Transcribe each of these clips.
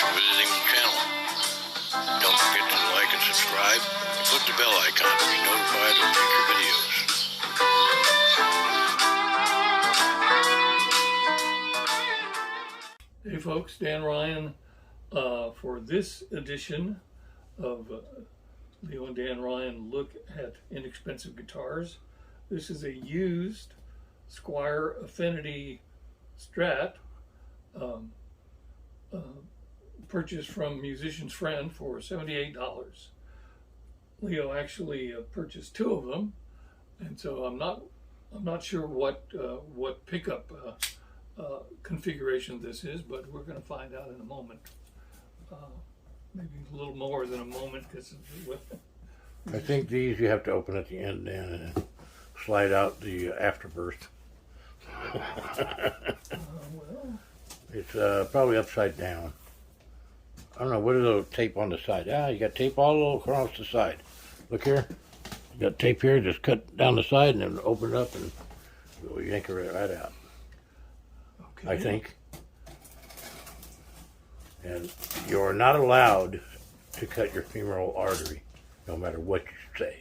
for visiting the channel. Don't forget to like and subscribe and click the bell icon to be notified of future videos. Hey folks, Dan Ryan for this edition of Leo and Dan Ryan Look at Inexpensive Guitars. This is a used Squier Affinity Strat purchased from Musician's Friend for $78. Leo actually purchased two of them, and so I'm not sure what pickup configuration this is, but we're going to find out in a moment. Maybe a little more than a moment, because I think these you have to open at the end and slide out the afterburst. well, It's probably upside down. I don't know, what is the tape on the side? Ah, you got tape all across the side. Look here. You got tape here, just cut down the side and then open it up and we'll yank it right out. okay. I think. And you're not allowed to cut your femoral artery, no matter what you say.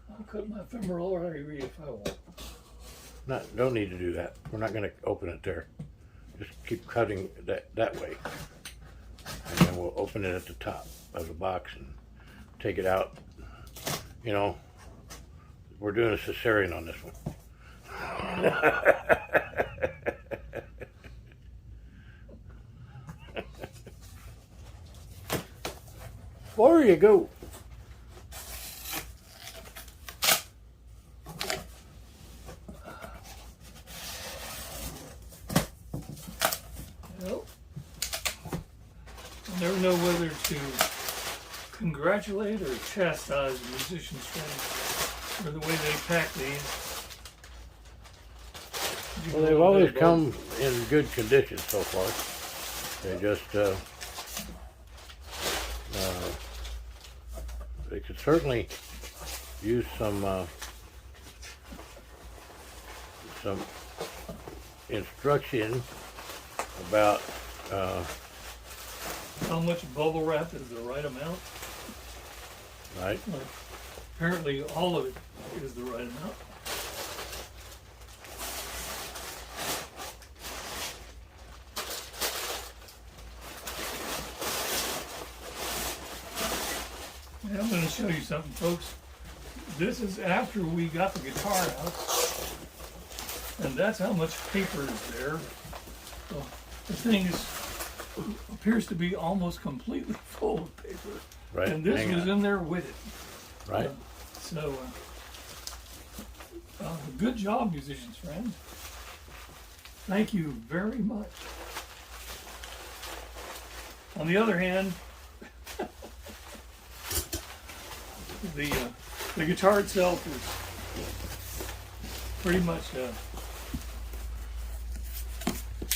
I'll cut my femoral artery if I want. Don't need to do that. We're not going to open it there. Just keep cutting that way. And then we'll open it at the top of the box and take it out. You know, we're doing a cesarean on this one. There you go. Well, I never know whether to congratulate or chastise the Musician's Friend for the way they pack these. Well, they've always come in good condition so far. They just, they could certainly use some instruction about How much bubble wrap is the right amount? right. Like, apparently all of it is the right amount. And I'm going to show you something, folks. This is after we got the guitar out, and that's how much paper is there. So the thing appears to be almost completely full of paper, Right. and this Hang was on. in there with it. Right. So, good job, Musician's Friend. Thank you very much. On the other hand, the guitar itself is pretty much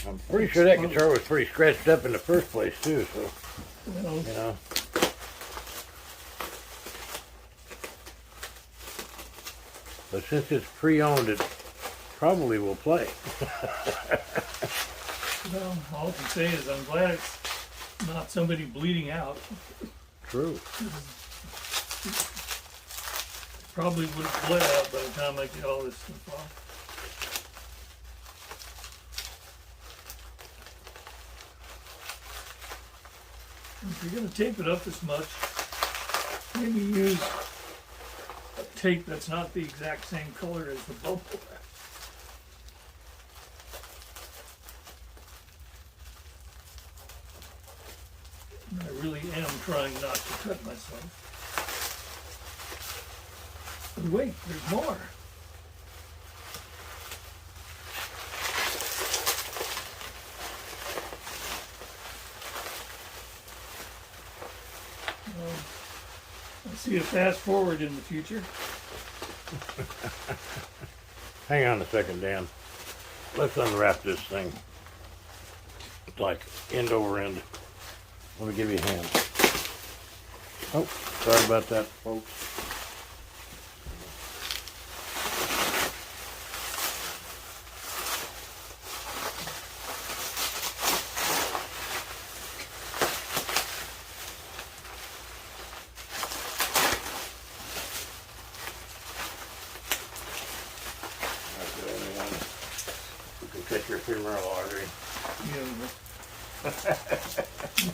I'm pretty sure that guitar was pretty scratched up in the first place too. So well, you know. But since it's pre-owned, it probably will play. well, all I can say is I'm glad it's not somebody bleeding out. True. Probably would have bled out by the time I get all this stuff off. If you're going to tape it up this much, maybe use a tape that's not the exact same color as the bubble wrap. I really am trying not to cut myself. But wait, there's more. I see a fast forward in the future. Hang on a second, Dan. Let's unwrap this thing. It's like end over end. Let me give you a hand. Oh, sorry about that, folks. You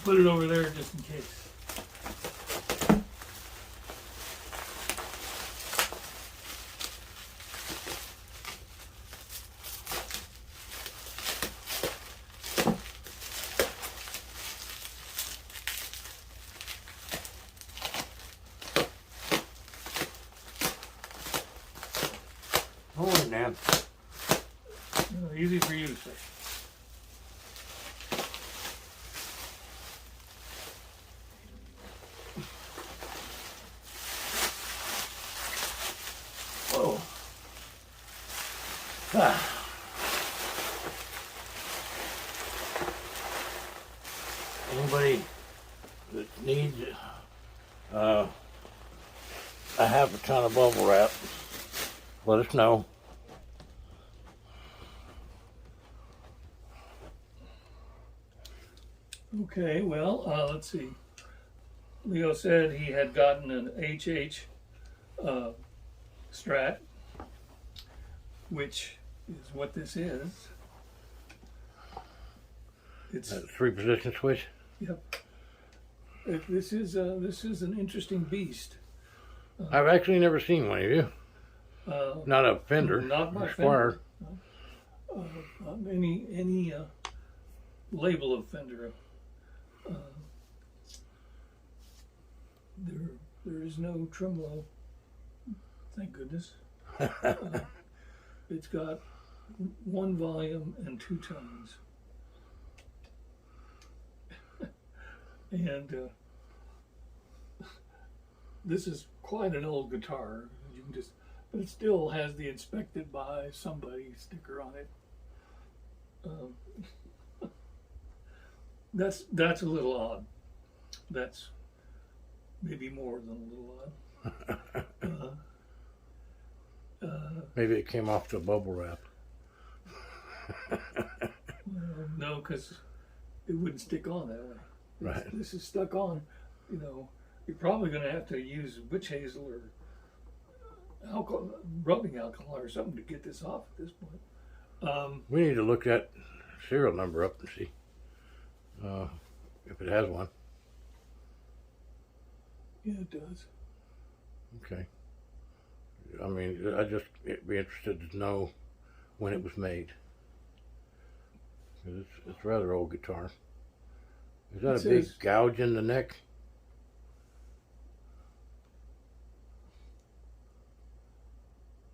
put it over there just in case. Holy man. Easy for you, sir. Whoa. Ah. Anybody that needs a half a ton of bubble wrap, let us know. Okay, well, let's see. Leo said he had gotten an HH Strat, which is what this is. It's That 3-position switch. yep. This is an interesting beast. I've actually never seen one of you. Not a Fender. Not my or Squier. Fender. Not any label of Fender. There is no tremolo. Thank goodness. It's got 1 volume and 2 tones. And this is quite an old guitar. You can just, but it still has the inspected by somebody sticker on it. That's a little odd. That's maybe more than a little odd. Maybe it came off the bubble wrap. No, because it wouldn't stick on that way. Right. This is stuck on. You're probably going to have to use witch hazel or alcohol, rubbing alcohol or something to get this off at this point. We need to look that serial number up and see if it has one. Yeah, it does. Okay. I mean, I'd be interested to know when it was made. 'Cause it's a rather old guitar. Is that It a big says- gouge in the neck?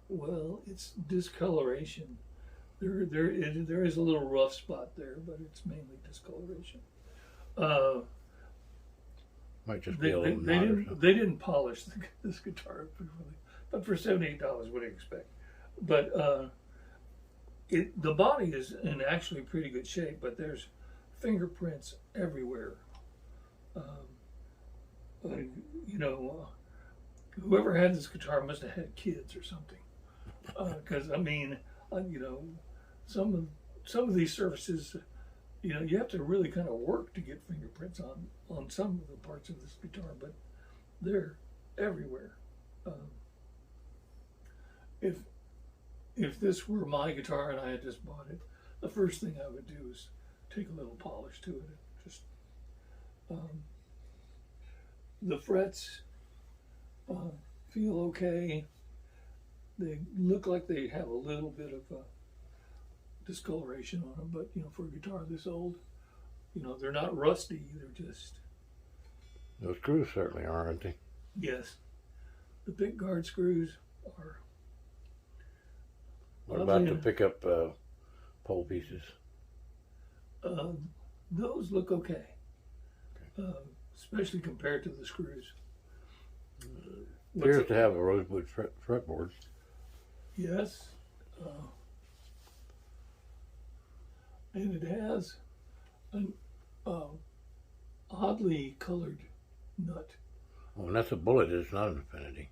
Well, it's discoloration. There is a little rough spot there, but it's mainly discoloration. Might just They, be a they, little they knot or didn't something. they didn't polish this guitar really, but for $78, what do you expect? But the body is in actually pretty good shape, but there's fingerprints everywhere. Whoever had this guitar must have had kids or something, because some of these surfaces, you have to really kind of work to get fingerprints on some of the parts of this guitar, but they're everywhere. If this were my guitar and I had just bought it, the first thing I would do is take a little polish to it. Just the frets feel okay. They look like they have a little bit of discoloration on them, but for a guitar this old, they're not rusty. They're just Those screws certainly are, aren't they? yes. The pick guard screws are. What about the pickup pole pieces? Those look okay, especially compared to the screws. Appears to have a rosewood fretboard. Yes, and it has an oddly colored nut. Oh, and that's a Bullet. It's not an Infinity.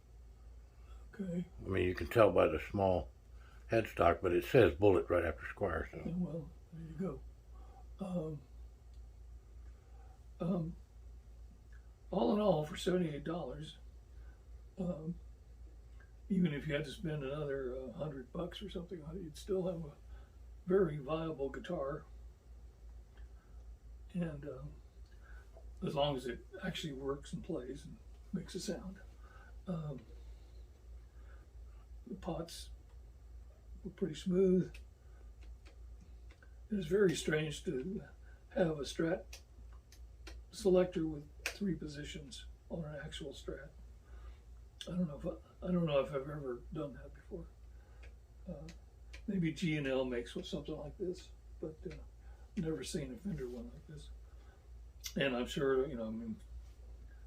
Okay, I mean, you can tell by the small headstock, but it says Bullet right after Squier. So well, there you go. All in all, for $78, even if you had to spend another $100 or something on it, you'd still have a very viable guitar. and as long as it actually works and plays and makes a sound. The pots were pretty smooth. It was very strange to have a Strat selector with 3 positions on an actual Strat. I don't know if I've ever done that before. Maybe G&L makes something like this, but never seen a Fender one like this. And I'm sure, you know, I mean,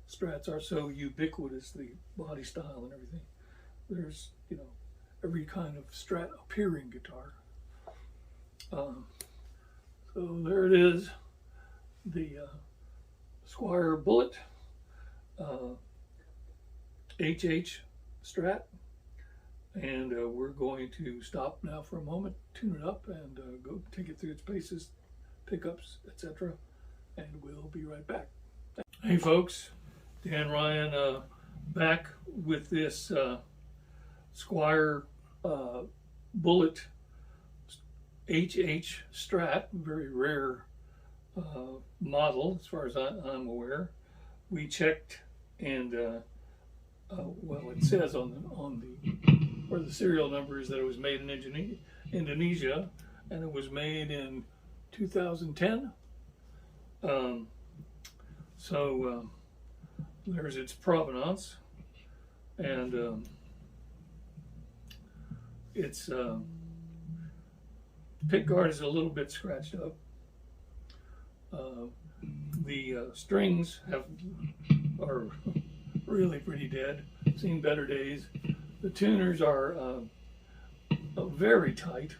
Strats are so ubiquitous, the body style and everything. There's, you know, every kind of Strat appearing guitar. So there it is, the Squier Bullet HH Strat. And we're going to stop now for a moment, tune it up, and go take it through its paces, pickups, etc. And we'll be right back. Hey folks, Dan Ryan back with this Squier Bullet HH Strat, very rare model as far as I'm aware. We checked, and well, it says on the where the serial number is that it was made in Indonesia, and it was made in 2010. So there's its provenance, and its pick guard is a little bit scratched up. The strings are really pretty dead. Seen better days. The tuners are very tight,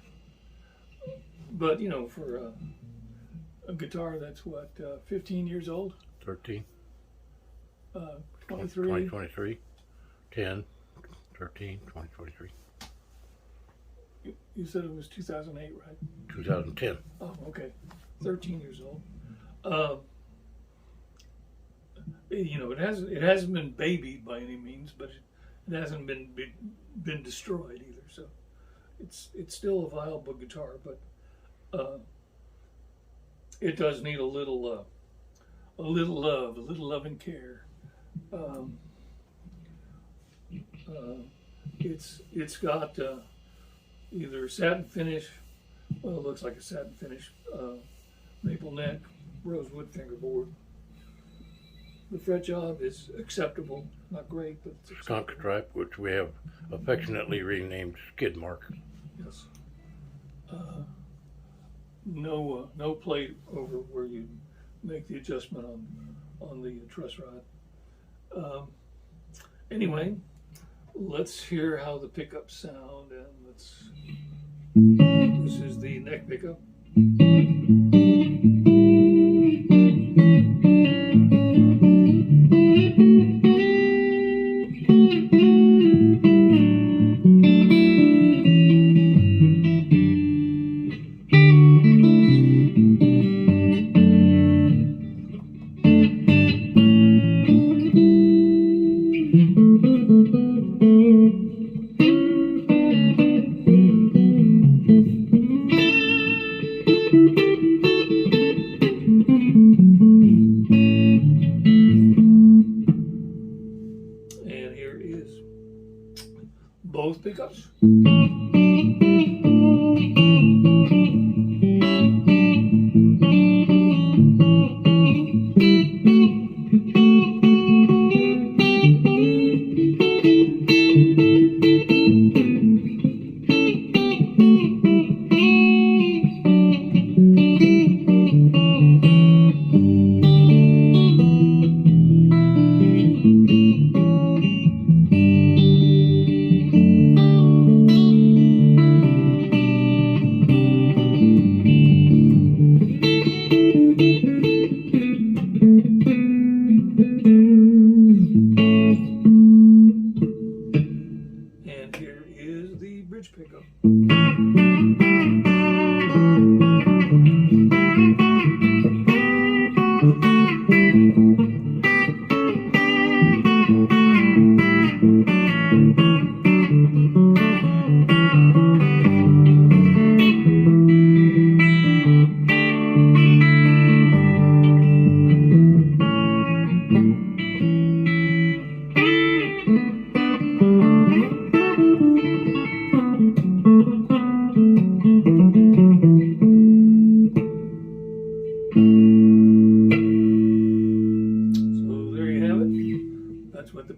but you know, for a guitar that's what, 15 years old? 13. 23. 2023. 10, 13, 2023. You said it was 2008, right? 2010. Oh, okay. 13 years old. You know, it hasn't been babied by any means, but it hasn't been destroyed either. So it's still a viable guitar, but it does need a little love, a little love and care. It's got either satin finish, well, it looks like a satin finish, maple neck, rosewood fingerboard. The fret job is acceptable, not great, but it's Skunk stripe, which we have affectionately renamed skid mark. Yes. No plate over where you make the adjustment on the truss rod. Anyway, let's hear how the pickups sound, and this is the neck pickup.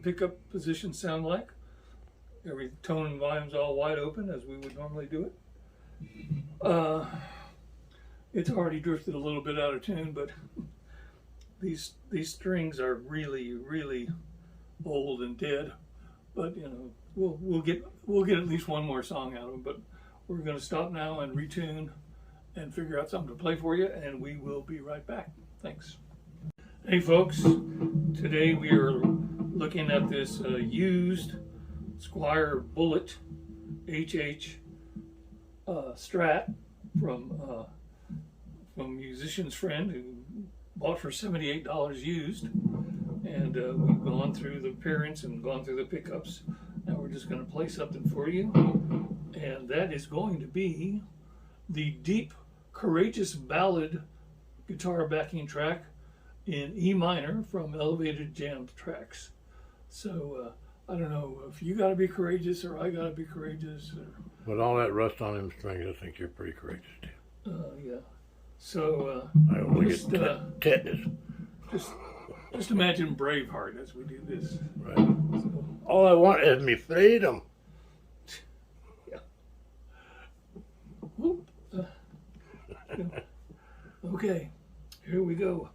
pickup positions sound like. Every tone and volume's all wide open as we would normally do it. It's already drifted a little bit out of tune, but these strings are really, really old and dead. But you know, we'll get at least one more song out of them. But we're going to stop now and retune and figure out something to play for you, and we will be right back. Thanks. Hey folks, today we are looking at this used Squier Bullet HH Strat from musician's friend who bought for $78 used, and we've gone through the appearance and gone through the pickups. Now we're just going to play something for you, and that is going to be the deep, courageous ballad guitar backing track in E minor from Elevated Jam Tracks. So I don't know if you got to be courageous or I got to be courageous. With all that rust on them strings, I think you're pretty courageous too. Yeah. So I only get tetanus. Just imagine Braveheart as we do this. Right. So, All I want is me freedom. yeah. Whoop. Okay, here we go.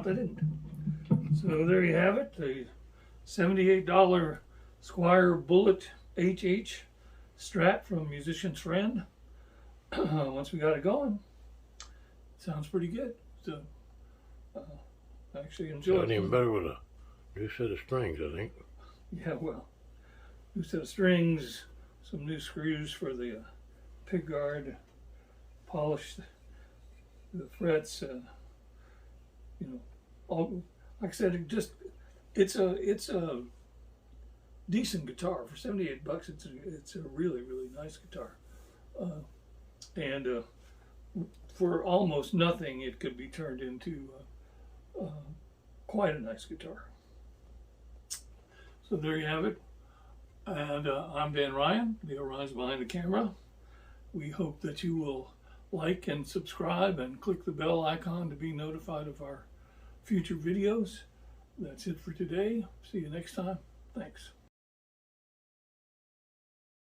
they didn't. So there you have it, the $78 Squier Bullet HH Strat from Musician's Friend. Once we got it going, it sounds pretty good. So I actually enjoy Sounding it. even better with a new set of strings, I think. Yeah, well, new set of strings, some new screws for the pick guard, polished the frets, you know, all, like I said, it's a decent guitar for $78. It's a really nice guitar, and for almost nothing, it could be turned into quite a nice guitar. So there you have it. And I'm Dan Ryan, the Orion's Behind the Camera. We hope that you will like and subscribe and click the bell icon to be notified of our future videos. That's it for today. See you next time. Thanks.